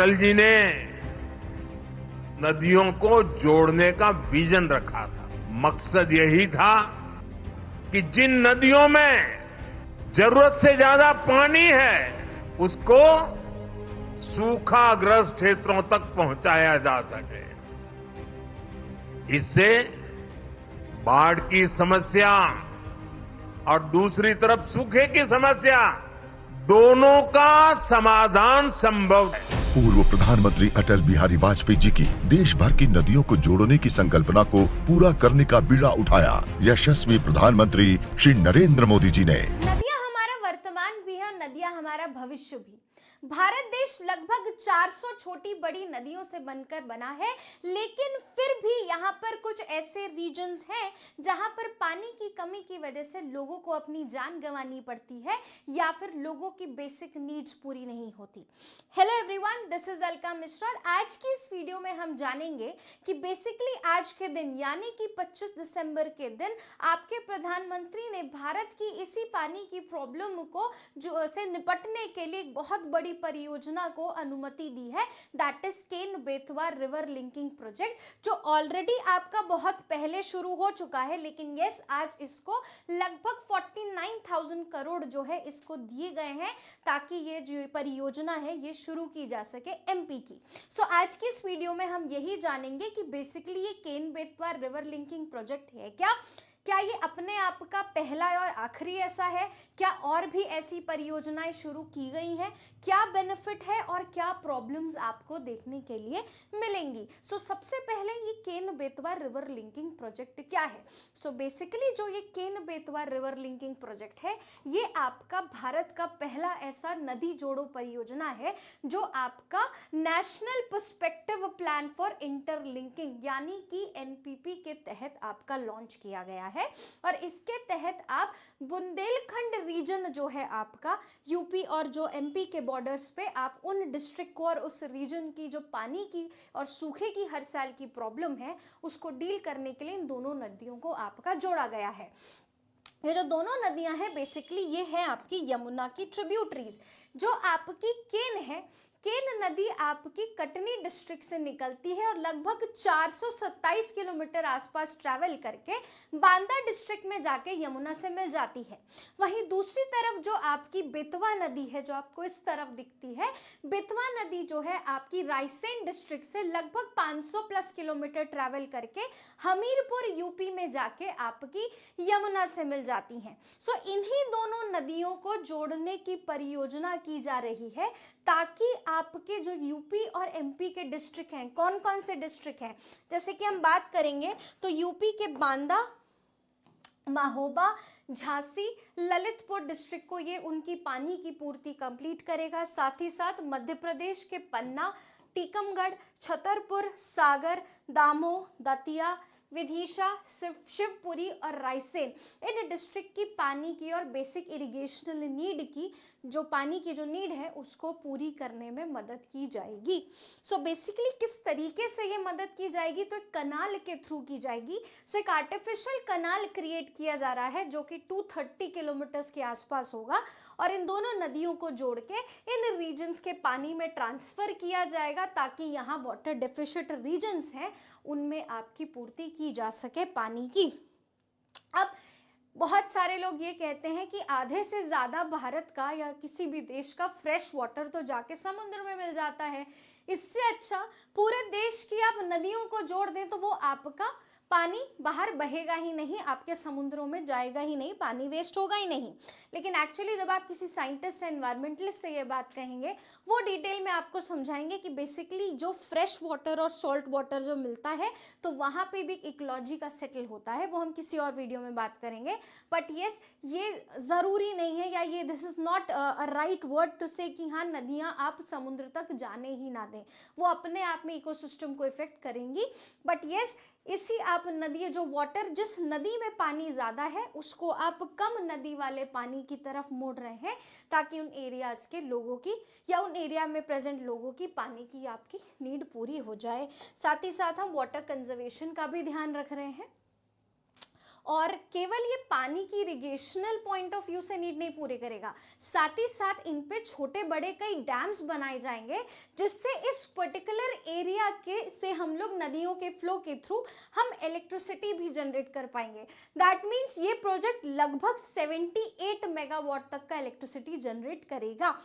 अटल जी ने नदियों को जोड़ने का विजन रखा था। मकसद यही था कि जिन नदियों में जरूरत से ज्यादा पानी है उसको सूखाग्रस्त क्षेत्रों तक पहुंचाया जा सके। इससे बाढ़ की समस्या और दूसरी तरफ सूखे की समस्या दोनों का समाधान संभव है। पूर्व प्रधानमंत्री अटल बिहारी वाजपेयी जी की देश भर की नदियों को जोड़ने की संकल्पना को पूरा करने का बीड़ा उठाया यशस्वी प्रधानमंत्री श्री नरेंद्र मोदी जी ने। नदियां हमारा वर्तमान भी है, नदियां हमारा भविष्य भी। भारत देश लगभग 400 छोटी बड़ी नदियों से बनकर बना है, लेकिन फिर भी यहाँ पर कुछ ऐसे रीजन्स हैं जहाँ पर पानी की कमी की वजह से लोगों को अपनी जान गंवानी पड़ती है या फिर लोगों की बेसिक नीड्स पूरी नहीं होती। Hello everyone, this is Alka Mishra और आज की इस वीडियो में हम जानेंगे कि बेसिकली आज के दिन यानी कि 25 दिसंबर के दिन आपके प्रधानमंत्री ने भारत की इसी पानी की प्रॉब्लम को जो से निपटने के लिए एक बहुत बड़ी परियोजना को अनुमति दी है, that is Ken Betwa river linking project, जो ऑलरेडी आपका बहुत पहले शुरू हो चुका है। लेकिन यस, आज इसको लगभग 49,000 करोड़ जो है इसको दिए गए हैं ताकि ये जो परियोजना है ये शुरू की जा सके एमपी की। सो आज की इस वीडियो में हम यही जानेंगे कि बेसिकली ये Ken Betwa river linking project है क्या ये अपने आप का पहला और आखिरी ऐसा है, क्या और भी ऐसी परियोजनाएं शुरू की गई हैं, क्या बेनिफिट है और क्या प्रॉब्लम्स आपको देखने के लिए मिलेंगी। सो सबसे पहले ये Ken Betwa river linking project क्या है। सो बेसिकली जो ये Ken Betwa river linking project है ये आपका भारत का पहला ऐसा नदी जोड़ो परियोजना है जो आपका national perspective plan for interlinking यानी कि एनपीपी के तहत आपका लॉन्च किया गया है। और इसके तहत आप बुंदेलखंड रीजन जो है आपका यूपी और जो एमपी के बॉर्डर्स पे आप उन डिस्ट्रिक्ट को और उस रीजन की जो पानी की और सूखे की हर साल की प्रॉब्लम है उसको डील करने के लिए इन दोनों नदियों को आपका जोड़ा गया है। ये जो दोनों नदियां हैं बेसिकली ये है आपकी यमुना की ट्रिब्यूटरीज। जो आपकी केन है, केन नदी आपकी कटनी डिस्ट्रिक्ट से निकलती है और लगभग 427 किलोमीटर आसपास ट्रैवल करके बांदा डिस्ट्रिक्ट में जाके यमुना से मिल जाती है। वहीं दूसरी तरफ जो आपकी बेतवा नदी है जो आपको इस तरफ दिखती है, बेतवा नदी जो है आपकी रायसेन डिस्ट्रिक्ट से लगभग 500 प्लस किलोमीटर ट्रैवल करके हमीरपुर यूपी में जाके आपकी यमुना से मिल जाती हैं। सो इन्हीं दोनों नदियों को जोड़ने की परियोजना की जा रही है ताकि आपके जो यूपी और एमपी के डिस्ट्रिक्ट हैं, कौन कौन से डिस्ट्रिक्ट हैं, जैसे कि हम बात करेंगे तो यूपी के बांदा, महोबा, झांसी, ललितपुर डिस्ट्रिक्ट को ये उनकी पानी की पूर्ति कंप्लीट करेगा। साथ ही साथ मध्य प्रदेश के पन्ना, टीकमगढ़, छतरपुर, सागर, दामोह, दतिया, विदिशा, शिवपुरी और रायसेन इन डिस्ट्रिक्ट की पानी की और बेसिक इरिगेशनल नीड की जो पानी की जो नीड है उसको पूरी करने में मदद की जाएगी। सो बेसिकली किस तरीके से ये मदद की जाएगी, तो एक कनाल के थ्रू की जाएगी। सो एक आर्टिफिशियल कनाल क्रिएट किया जा रहा है जो कि 230 किलोमीटर्स के आसपास होगा और इन दोनों नदियों को जोड़ के इन रीजन्स के पानी में ट्रांसफर किया जाएगा ताकि यहाँ वाटर डेफिशिट रीजन्स हैं उनमें आपकी पूर्ति की जा सके पानी की। अब बहुत सारे लोग ये कहते हैं कि आधे से ज़्यादा भारत का या किसी भी देश का फ्रेश वाटर तो जाके समुद्र में मिल जाता है। इससे अच्छा पूरे देश की आप नदियों को जोड़ दें तो वो आपका पानी बाहर बहेगा ही नहीं, आपके समुद्रों में जाएगा ही नहीं, पानी वेस्ट होगा ही नहीं। लेकिन एक्चुअली जब आप किसी साइंटिस्ट एनवायरमेंटलिस्ट से ये बात कहेंगे वो डिटेल में आपको समझाएंगे कि बेसिकली जो फ्रेश वाटर और सॉल्ट वाटर जो मिलता है तो वहाँ पे भी इकोलॉजी का सेटल होता है, वो हम किसी और वीडियो में बात करेंगे। बट येस, ये ज़रूरी नहीं है या ये this is not a right word to say कि हाँ नदियाँ आप समुद्र तक जाने ही ना दें, वो अपने आप में इकोसिस्टम को इफेक्ट करेंगी। बट येस, इसी आप नदी जो वाटर जिस नदी में पानी ज़्यादा है उसको आप कम नदी वाले पानी की तरफ मोड़ रहे हैं ताकि उन एरियाज़ के लोगों की या उन एरिया में प्रेजेंट लोगों की पानी की आपकी नीड पूरी हो जाए। साथ ही साथ हम वाटर कंजर्वेशन का भी ध्यान रख रहे हैं और केवल ये पानी की इरिगेशनल पॉइंट ऑफ व्यू से नीड नहीं पूरे करेगा, साथ ही साथ इन पे छोटे बड़े कई डैम्स बनाए जाएंगे जिससे इस पर्टिकुलर एरिया के से हम लोग नदियों के फ्लो के थ्रू हम इलेक्ट्रिसिटी भी जनरेट कर पाएंगे। दैट मीन्स ये प्रोजेक्ट लगभग 78 मेगावाट तक का इलेक्ट्रिसिटी जनरेट करेगा।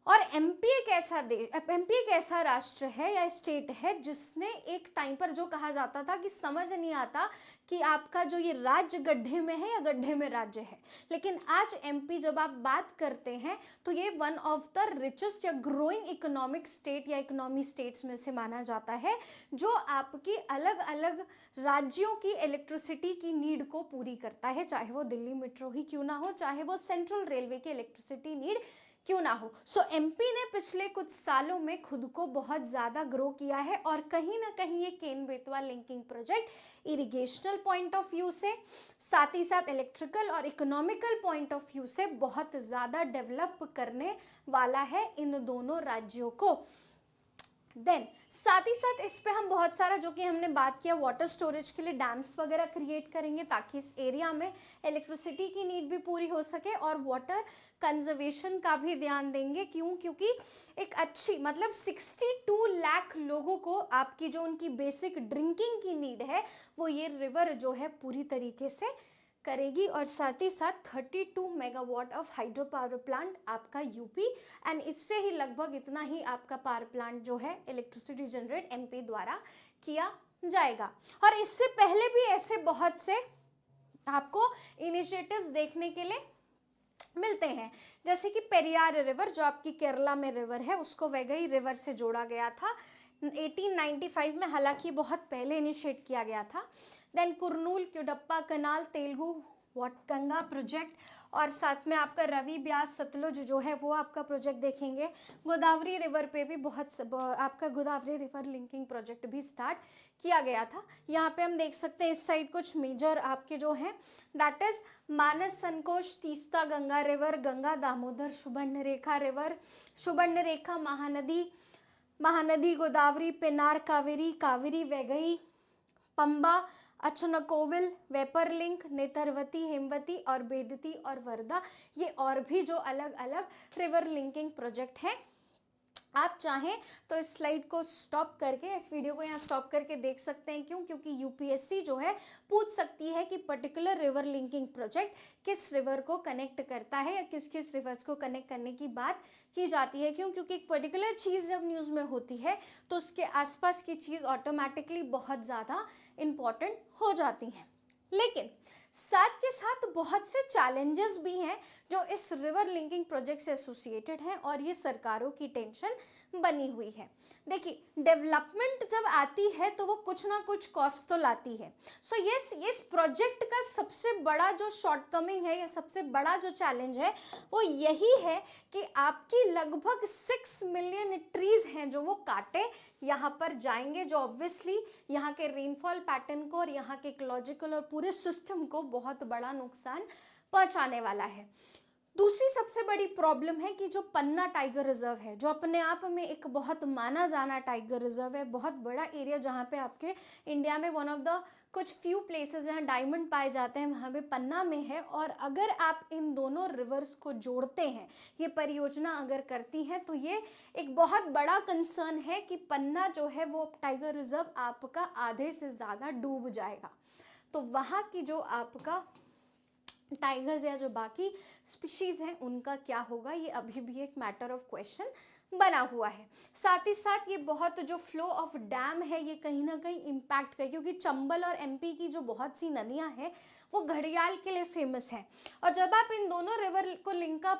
और एमपी एक ऐसा राष्ट्र है या स्टेट है जिसने एक टाइम पर जो कहा जाता था कि समझ नहीं आता कि आपका जो ये राज्य गड्ढे में है या गड्ढे में राज्य है, लेकिन आज एमपी जब आप बात करते हैं तो ये वन ऑफ द रिचेस्ट या ग्रोइंग इकोनॉमिक स्टेट या इकोनॉमी स्टेट्स में से माना जाता है, जो आपकी अलग अलग राज्यों की इलेक्ट्रिसिटी की नीड को पूरी करता है, चाहे वो दिल्ली मेट्रो ही क्यों ना हो, चाहे वो सेंट्रल रेलवे की इलेक्ट्रिसिटी नीड क्यों ना हो। सो एमपी ने पिछले कुछ सालों में खुद को बहुत ज़्यादा ग्रो किया है और कहीं ना कहीं ये Ken Betwa linking project irrigational point of view से, साथ ही साथ इलेक्ट्रिकल और इकोनॉमिकल पॉइंट ऑफ व्यू से बहुत ज़्यादा डेवलप करने वाला है इन दोनों राज्यों को। देन साथ ही साथ इस पे हम बहुत सारा, जो कि हमने बात किया, वाटर स्टोरेज के लिए डैम्स वगैरह क्रिएट करेंगे ताकि इस एरिया में इलेक्ट्रिसिटी की नीड भी पूरी हो सके, और वाटर कंजर्वेशन का भी ध्यान देंगे। क्योंकि एक अच्छी 62 लाख लोगों को आपकी जो उनकी बेसिक ड्रिंकिंग की नीड है वो ये रिवर जो है पूरी तरीके से करेगी। और साथ ही साथ 32 megawatt of hydro power plant आपका यूपी, एंड इससे ही लगभग इतना ही आपका पावर प्लांट जो है इलेक्ट्रिसिटी जनरेट एमपी द्वारा किया जाएगा। और इससे पहले भी ऐसे बहुत से आपको इनिशिएटिव्स देखने के लिए मिलते हैं, जैसे कि पेरियार रिवर जो आपकी केरला में रिवर है उसको वैगई रिवर से जोड़ा गया था 1895 में, हालांकि बहुत पहले इनिशिएट किया गया था। देन कुरनूल क्योडप्पा कनाल तेलुगु वॉट गंगा प्रोजेक्ट, और साथ में आपका रवि ब्यास सतलुज जो है वो आपका प्रोजेक्ट देखेंगे। गोदावरी रिवर पे भी आपका गोदावरी रिवर लिंकिंग प्रोजेक्ट भी स्टार्ट किया गया था। यहाँ पे हम देख सकते हैं इस साइड कुछ मेजर आपके जो हैं, that is Manas Sankosh, Teesta Ganga river, Ganga Damodar, Subarnarekha river, Subarnarekha Mahanadi Godavari, Pennar Kaveri, Kaveri Vaigai, Pamba, Achankovil, Vaippar link, Netravati, Hemavati और बेदती और वर्धा, ये और भी जो अलग अलग रिवर लिंकिंग प्रोजेक्ट हैं। आप चाहें तो इस स्लाइड को स्टॉप करके, इस वीडियो को यहाँ स्टॉप करके देख सकते हैं। क्योंकि यूपीएससी जो है पूछ सकती है कि पर्टिकुलर रिवर लिंकिंग प्रोजेक्ट किस रिवर को कनेक्ट करता है या किस किस रिवर्स को कनेक्ट करने की बात की जाती है। क्योंकि एक पर्टिकुलर चीज़ जब न्यूज़ में होती है तो उसके आसपास की चीज़ ऑटोमेटिकली बहुत ज़्यादा इम्पॉर्टेंट हो जाती हैं। लेकिन साथ के साथ बहुत से चैलेंजेस भी हैं जो इस रिवर लिंकिंग प्रोजेक्ट से एसोसिएटेड हैं, और ये सरकारों की टेंशन बनी हुई है। देखिए, डेवलपमेंट जब आती है तो वो कुछ ना कुछ कॉस्ट तो लाती है। सो इस प्रोजेक्ट का सबसे बड़ा जो शॉर्टकमिंग है या सबसे बड़ा जो चैलेंज है वो यही है कि आपकी लगभग 6 मिलियन ट्रीज हैं जो वो काटे यहाँ पर जाएंगे, जो ऑब्वियसली यहाँ के रेनफॉल पैटर्न को और यहाँ के इकोलॉजिकल और पूरे सिस्टम को बहुत बड़ा नुकसान पहुंचाने वाला है। दूसरी सबसे बड़ी प्रॉब्लम है कि जो पन्ना टाइगर रिजर्व है, जो अपने आप में एक बहुत माना जाना टाइगर रिजर्व है, बहुत बड़ा एरिया जहाँ पे आपके इंडिया में वन ऑफ द कुछ फ्यू प्लेसेस जहाँ डायमंड पाए जाते हैं वहाँ पे पन्ना में है। और अगर आप इन दोनों रिवर्स को जोड़ते हैं, ये परियोजना अगर करती हैं, तो ये एक बहुत बड़ा कंसर्न है कि पन्ना जो है वो टाइगर रिजर्व आपका आधे से ज़्यादा डूब जाएगा। तो वहाँ की जो आपका टाइगर्स या जो बाकी स्पीशीज़ हैं उनका क्या होगा, ये अभी भी एक मैटर ऑफ क्वेश्चन बना हुआ है। साथ ही साथ ये बहुत जो फ्लो ऑफ डैम है ये कहीं ना कहीं इम्पैक्ट करे, क्योंकि चंबल और एमपी की जो बहुत सी नदियां हैं वो घड़ियाल के लिए फेमस हैं, और जब आप इन दोनों रिवर को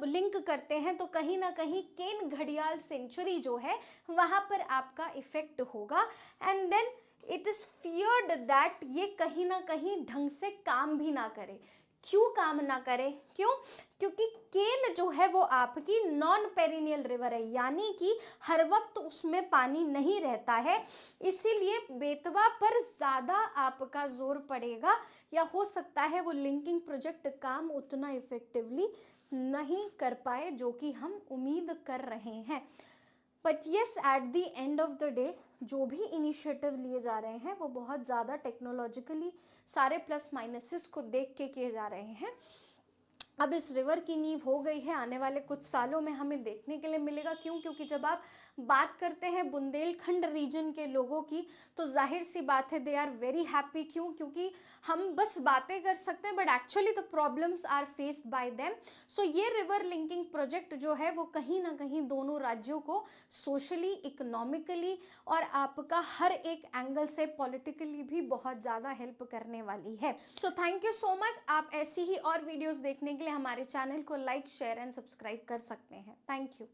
लिंक करते हैं तो कहीं ना कहीं केन घड़ियाल सेंचुरी जो है वहाँ पर आपका इफेक्ट होगा। And then it is feared that ये कहीं ना कहीं ढंग से काम भी ना करे। क्यों काम ना करे? क्योंकि केन जो है वो आपकी नॉन पेरिनियल रिवर है, यानी कि हर वक्त उसमें पानी नहीं रहता है, इसीलिए बेतवा पर ज़्यादा आपका जोर पड़ेगा, या हो सकता है वो लिंकिंग प्रोजेक्ट काम उतना इफेक्टिवली नहीं कर पाए जो कि हम उम्मीद कर रहे हैं। But yes, at the end of the day जो भी इनिशिएटिव लिए जा रहे हैं वो बहुत ज़्यादा टेक्नोलॉजिकली सारे प्लस माइनसेस को देख के किए जा रहे हैं। अब इस रिवर की नींव हो गई है, आने वाले कुछ सालों में हमें देखने के लिए मिलेगा। क्यों? क्योंकि जब आप बात करते हैं बुंदेलखंड रीजन के लोगों की तो जाहिर सी बात है दे आर वेरी हैप्पी। क्यों? क्योंकि हम बस बातें कर सकते हैं but actually the problems are faced by them. So ये रिवर लिंकिंग प्रोजेक्ट जो है वो कहीं ना कहीं दोनों राज्यों को सोशली, इकोनॉमिकली और आपका हर एक एंगल से पॉलिटिकली भी बहुत ज़्यादा हेल्प करने वाली है। So thank you so much. आप ऐसी ही और वीडियोज़ देखने के लिए हमारे चैनल को लाइक, शेयर एंड सब्सक्राइब कर सकते हैं। Thank you.